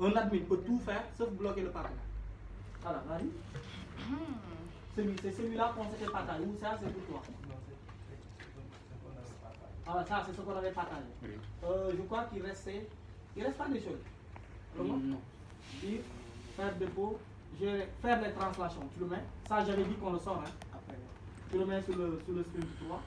Un admin peut tout faire sauf bloquer le partenaire. Voilà, vas-y. C'est celui-là qu'on s'était partagé. Ou ça, c'est pour toi. Ah, ça, c'est ce qu'on avait partagé. Je crois qu'il restait. Il reste pas des choses. Comment? Non. Dire, faire dépôt, faire les translations. Tu le mets. Ça, j'avais dit qu'on le sort hein, après. Tu le mets sur le sprint 3.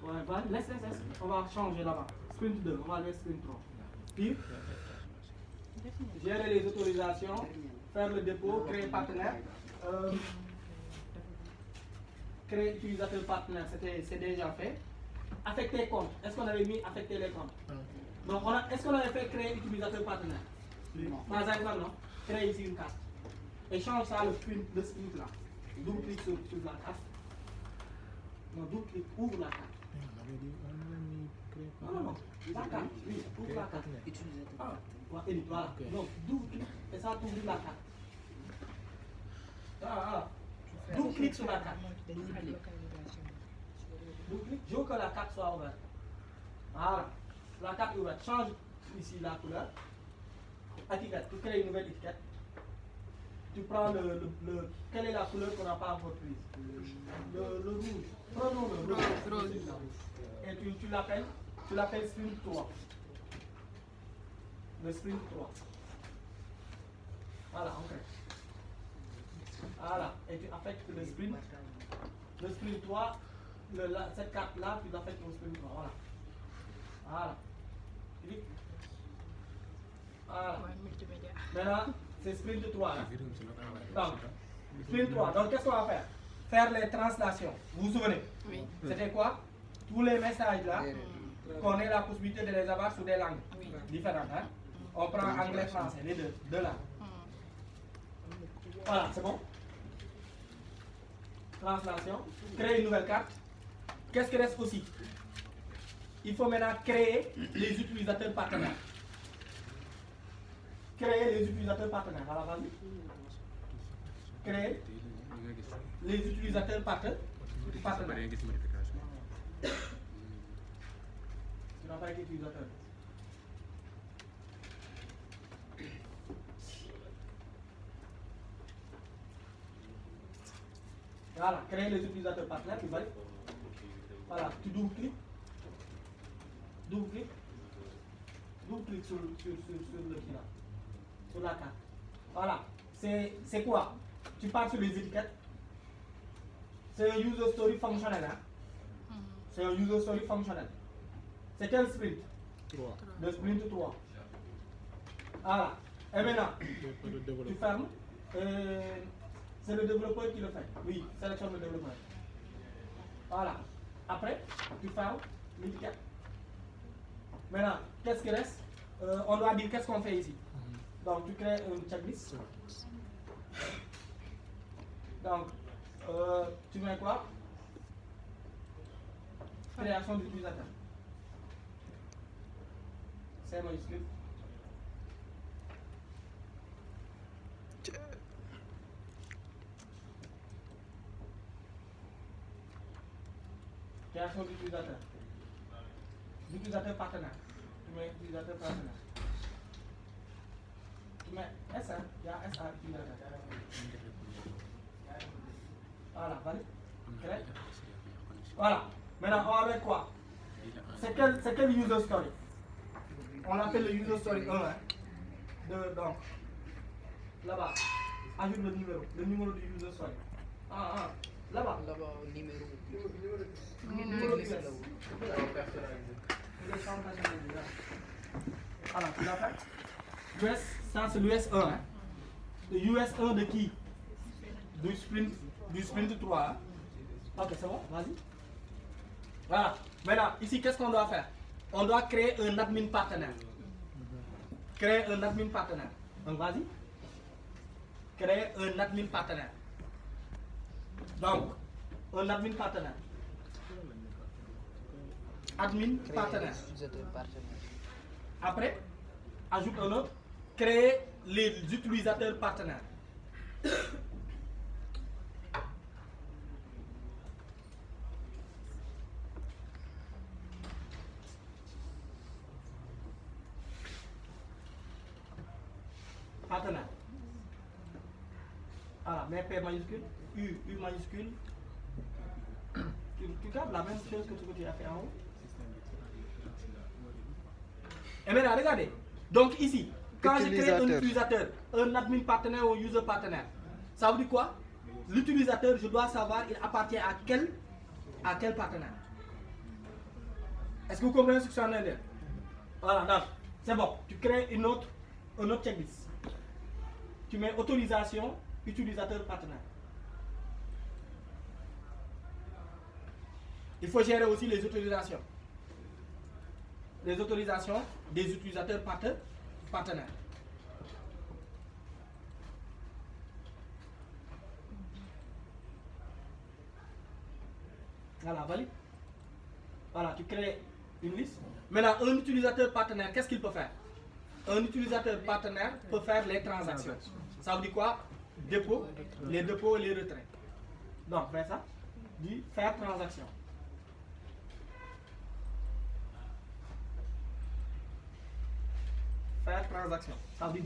Ouais, laisse. On va changer là-bas. Sprint 2, on va aller sprint 3. Puis, gérer les autorisations, faire le dépôt, créer partenaire. Créer utilisateur partenaire, c'est déjà fait. Affecter compte. Est-ce qu'on avait mis affecter les comptes? Donc, est-ce qu'on avait fait créer utilisateur partenaire? Par exemple, non. Créer ici une carte. Et change ça le sprint là. Double-clic sur la carte. Non, double-clic, ouvre la carte. Non. La carte, oui, ouvre la carte. Utilisateur. Voilà. Donc, double-clic, et ça t'ouvre la carte. Voilà. Double-clic sur la carte. Double-clic. Je veux que la carte soit ouverte. Voilà. La carte est ouverte. Change ici la couleur. Étiquette. Tu crées une nouvelle étiquette. Tu prends quelle est la couleur qu'on n'a pas encore prise? Le rouge. Prenons le rouge. Et tu l'appelles sprint 3. Le sprint 3. Voilà, ok. Voilà. Et tu affectes le sprint. Le sprint 3. Cette carte-là, tu l'affectes au sprint 3. Voilà. Voilà. Maintenant, c'est sprint 3. Hein? Donc, sprint 3. Donc, qu'est-ce qu'on va faire? Faire les translations. Vous vous souvenez? Oui. C'était quoi? Tous les messages là, qu'on ait la possibilité de les avoir sur des langues différentes. Hein? On prend anglais, français, les deux langues. Voilà, c'est bon? Translation. Créer une nouvelle carte. Qu'est-ce qui reste aussi? Il faut maintenant créer les utilisateurs partenaires. Créer les utilisateurs partenaires. Voilà, vas-y. Créer les utilisateurs partenaires. Tu n'as pas été utilisateur. Voilà, créer les utilisateurs partenaires. Tu vas. Voilà, tu double-cliques. Double-clic sur le là, sur la carte. Voilà, c'est quoi? Tu pars sur les étiquettes. C'est un user story fonctionnel. Hein? C'est un user story fonctionnel. C'est quel sprint? 3. Le sprint 3. Voilà. Et maintenant, tu fermes. C'est le développeur qui le fait. Oui, sélectionne le développeur. Voilà. Après, tu fermes l'étiquette. Maintenant, qu'est-ce qui reste? On doit dire qu'est-ce qu'on fait ici. Donc, tu crées une checklist. Donc, tu mets quoi? Création d'utilisateur. C'est majuscule. Création d'utilisateur. D'utilisateur partenaire. Tu mets utilisateur partenaire. Tu mets SA. Il y a SA utilisateur. Voilà, valide. Voilà. Maintenant, on va mettre quoi? C'est quel user story? On l'appelle le user story 1. Hein? Donc, là-bas, ajoute le numéro du user story. Là-bas. Là-bas, numéro. Numéro US. Alors, tu l'as fait? US, ça c'est l'US 1. Hein? Le US 1 de qui? Du sprint 3. Hein? Ok, c'est bon, vas-y. Voilà. Maintenant, ici, qu'est-ce qu'on doit faire? On doit créer un admin partenaire. Créer un admin partenaire. Donc, vas-y. Créer un admin partenaire. Donc, un admin partenaire. Admin partenaire. Après, ajoute un autre. Créer les utilisateurs partenaires. partenaire. Voilà, mais P majuscule, U majuscule. Tu gardes la même chose que ce que tu as fait en haut. Et maintenant, regardez. Donc ici, quand je crée un utilisateur, un admin partenaire ou un user partenaire, ça veut dire quoi? L'utilisateur, je dois savoir, il appartient à quel partenaire. Est-ce que vous comprenez ce que je suis en train de dire? Voilà, donc, c'est bon. Tu crées un autre checklist. Tu mets autorisation, utilisateur, partenaire. Il faut gérer aussi les autorisations. Les autorisations des utilisateurs partenaires. Voilà, valide. Voilà, tu crées une liste. Maintenant, un utilisateur partenaire, qu'est-ce qu'il peut faire? Un utilisateur partenaire peut faire les transactions. Ça veut dire quoi? Dépôt, les dépôts et les retraits. Donc, faire ça, dit faire transaction. Faire transaction. Ça veut dire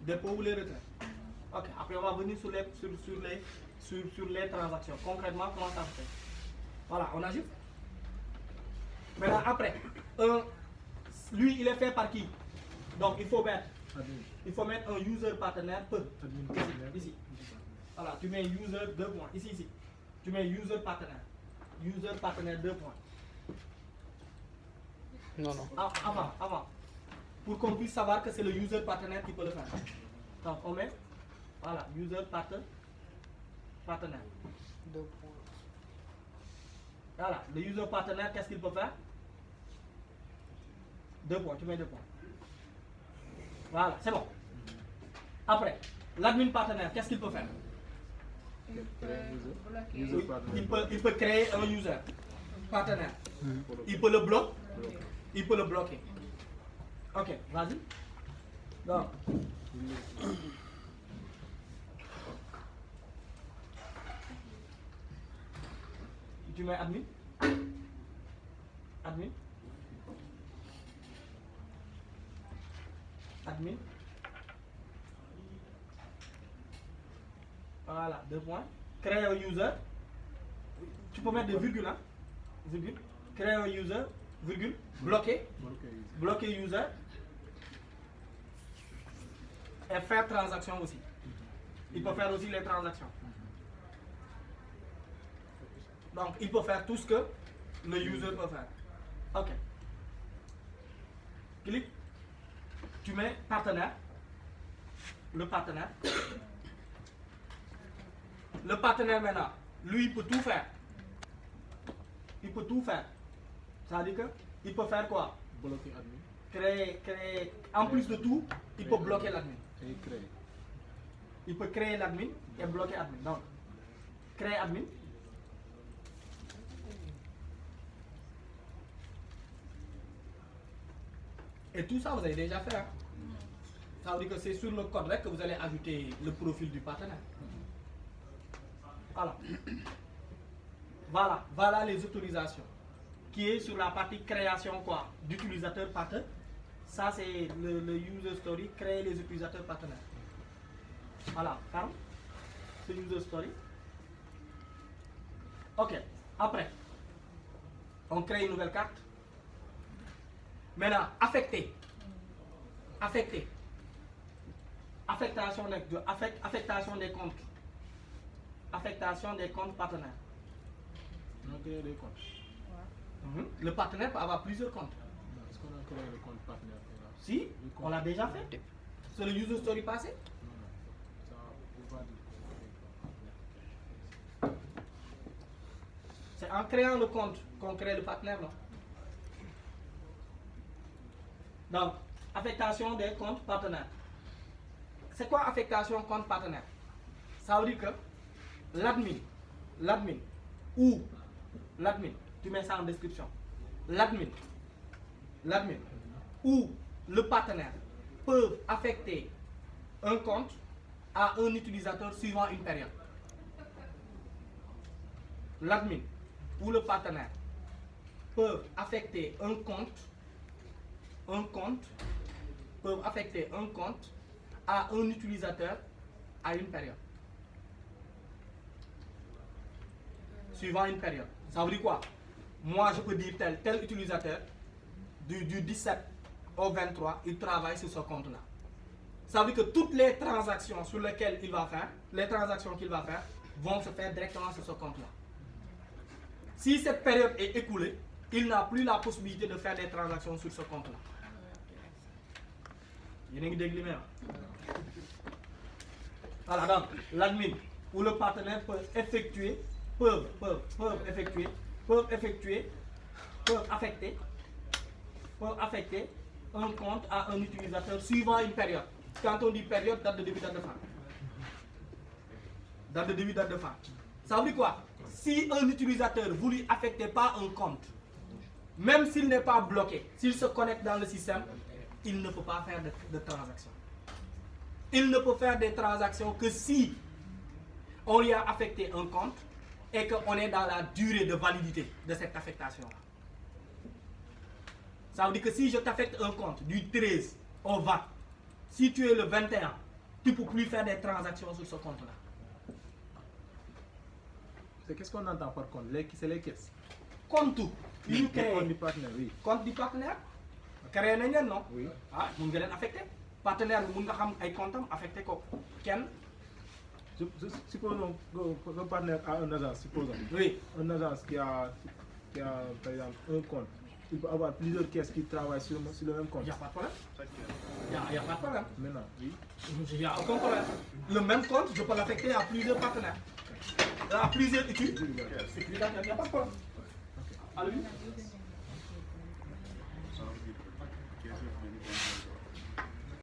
dépôt ou les retraits. Ok, après on va venir sur les transactions. Concrètement, comment ça se fait? Voilà, on ajoute. Maintenant, après, lui, il est fait par qui? Donc, il faut mettre un user partenaire peu. Ici. Voilà, tu mets user 2 points. Ici. Tu mets user partenaire. User partenaire 2 points. Non. Avant. Pour qu'on puisse savoir que c'est le user partenaire qui peut le faire. Donc, on met, voilà, user partenaire. 2 points. Voilà, le user partenaire, qu'est-ce qu'il peut faire? 2 points, tu mets 2 points. Voilà, c'est bon. Après, l'admin partenaire, qu'est-ce qu'il peut faire? Il peut créer un user partenaire. Il peut le bloquer. Il peut le bloquer. Ok, vas-y. Donc. Tu mets admin. Voilà, 2 points. Créer un user. Tu peux mettre des virgules, hein? Virgule. Créer un user, virgule. Bloquer user. Et faire transaction aussi. Il peut faire aussi les transactions. Donc, il peut faire tout ce que le user peut faire. Ok. Clique. Tu mets partenaire. Le partenaire. Le partenaire maintenant, lui, il peut tout faire. Ça veut dire que il peut faire quoi? Bloquer admin. Créer. En plus de tout, il peut bloquer l'admin. Et créer. Il peut créer l'admin et bloquer admin. Donc, créer admin. Et tout ça, vous avez déjà fait. Hein? Ça veut dire que c'est sur le code que vous allez ajouter le profil du partenaire. Voilà les autorisations. Qui est sur la partie création quoi? D'utilisateurs partenaires. Ça, c'est le user story, créer les utilisateurs partenaires. Voilà, ferme. C'est user story. Ok, après, on crée une nouvelle carte. Maintenant, affecter. Affectation des comptes. Affectation des comptes partenaires. On a créé des comptes. Le partenaire peut avoir plusieurs comptes. Est-ce qu'on a créé le compte partenaire? Si, on l'a déjà fait. C'est le user story passé. Non. Ça, on va dire C'est en créant le compte qu'on crée le partenaire, non? Donc, affectation des comptes partenaires. C'est quoi affectation compte partenaire? Ça veut dire que l'admin, tu mets ça en description. L'admin ou le partenaire peuvent affecter un compte à un utilisateur suivant une période. L'admin ou le partenaire peuvent affecter un compte à un utilisateur à une période. Suivant une période. Ça veut dire quoi? Moi, je peux dire tel utilisateur, du 17 au 23, il travaille sur ce compte-là. Ça veut dire que toutes les transactions sur lesquelles il va faire, les transactions qu'il va faire, vont se faire directement sur ce compte-là. Si cette période est écoulée, il n'a plus la possibilité de faire des transactions sur ce compte-là. Il y a une idée. Voilà, donc l'admin ou le partenaire peuvent affecter un compte à un utilisateur suivant une période. Quand on dit période, date de début, date de fin. Date de début, date de fin. Ça veut dire quoi? Si un utilisateur vous lui affectez pas un compte, même s'il n'est pas bloqué, s'il se connecte dans le système, il ne peut pas faire de transactions. Il ne peut faire des transactions que si on lui a affecté un compte et qu'on est dans la durée de validité de cette affectation-là. Ça veut dire que si je t'affecte un compte du 13 au 20, si tu es le 21, tu ne peux plus faire des transactions sur ce compte-là. C'est qu'est-ce qu'on entend par compte? C'est les caisses. Compte tout. Oui, compte du partenaire, oui. Compte du partenaire. Créé nañ leen non? Oui. Ah, mun nga leen affecté. Partenaire bi mun nga xam ay compte am affecté ko kenn. Supposons que le partenaire a une agence, supposons. Oui. Une agence qui a par exemple un compte. Il peut avoir plusieurs caisses qui travaillent sur le même compte. Il n'y a pas de problème. Il n'y a pas de problème. Maintenant, oui. Il n'y a aucun problème. Le même compte, je peux l'affecter à plusieurs partenaires. À plusieurs utilisateurs. Il n'y a pas de problème. Allô?